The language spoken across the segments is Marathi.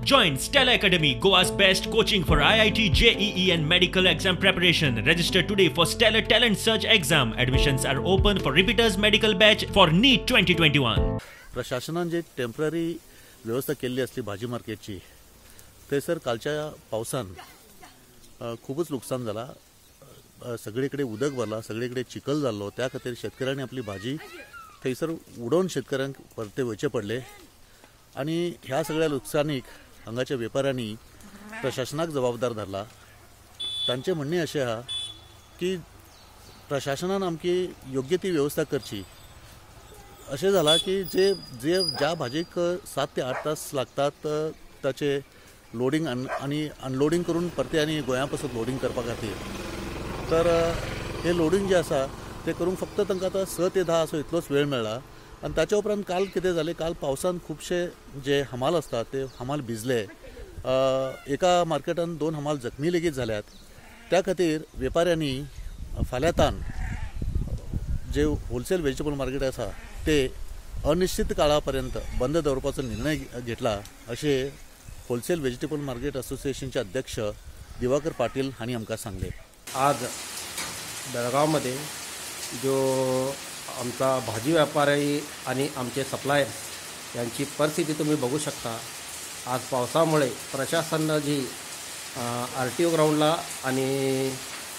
Join Stella Academy, Goa's best coaching for IIT, JEE and medical exam preparation. Register today for Stellar Talent Search exam. Admissions are open for repeaters medical batch for NEET 2021. प्रशासनान जे टेम्पररी व्यवस्था केल्ली असली भाजी मार्केटची थंयसर कालच्या पावसान खूपच नुकसान जाला. सगळीकडे उदक भरला, सगळीकडे चिखल जाल्लो. त्या खातीर शेतकऱ्यांनी आपली भाजी थंयसर उडोवन शेतकऱ्यांक परते वयचे पडले आणि ह्या सगळ्या नुकसानीक हांगाच्या वेपाऱ्यांनी प्रशासनाक जबाबदार धरला. तांचे म्हणणे अशें आहा की प्रशासनान आमची योग्य ती व्यवस्था करची. अशें जाला की ज्या भाजीक 7 ते 8 तास लागतात ताचे लोडिंग आणि अनलोडिंग करून परते आनी गोंया पासून लोडिंग करपा खातीर, तर हे लोडिंग जे आसा ते करूंक फक्त तांकां आतां 6 ते 10 असो इतलोच वेळ मेळ्ळा. आणि ताच्या उपरांत काल कितें जालें, काल पावसान खुबशे जे हमाल असतात ते हमाल भिजले. एका मार्केटान 2 हमाल जखमी लेगीत जाल्यात. त्या खातीर वेपाऱ्यांनी फाल्यांतान जे होलसेल व्हेजिटेबल मार्केट आसा ते अनिश्चित काळा पर्यंत बंद दवरपाचो निर्णय घेतला, अशें होलसेल व्हेजिटेबल मार्केट असोसिएशनचे अध्यक्ष दिवाकर पाटील हांणी आमकां सांगले. आज बेळगावमध्ये जो आमचा भाजी व्यापारी आणि आमचे सप्लायर्स यांची परिस्थिती तुम्ही बघू शकता. आज पावसामुळे प्रशासनानं जी RTO ग्राउंडला आणि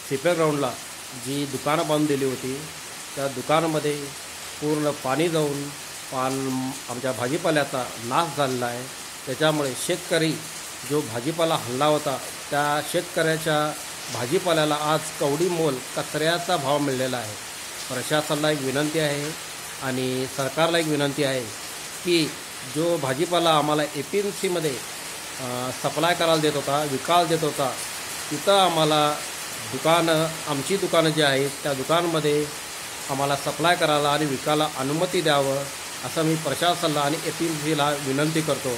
CPA ग्राउंडला जी दुकानं बांधून दिली होती, त्या दुकानामध्ये पूर्ण पाणी जाऊन आमच्या भाजीपाल्याचा नाश झालेला आहे. त्याच्यामुळे शेतकरी जो भाजीपाला हल्ला होता त्या शेतकऱ्याच्या भाजीपाल्याला आज कवडी मोल कचऱ्याचा भाव मिळालेला आहे. प्रशासनाला एक विनंती आहे आणि सरकारला एक विनंती आहे की जो भाजीपाला आम्हाला APMCमध्ये सप्लाय करायला देत होता, विकायला देत होता, तिथं आम्हाला आमची दुकानं जी आहेत त्या दुकानामध्ये आम्हाला सप्लाय करायला आणि विकायला अनुमती द्यावं असं मी प्रशासनाला आणि APMCला विनंती करतो.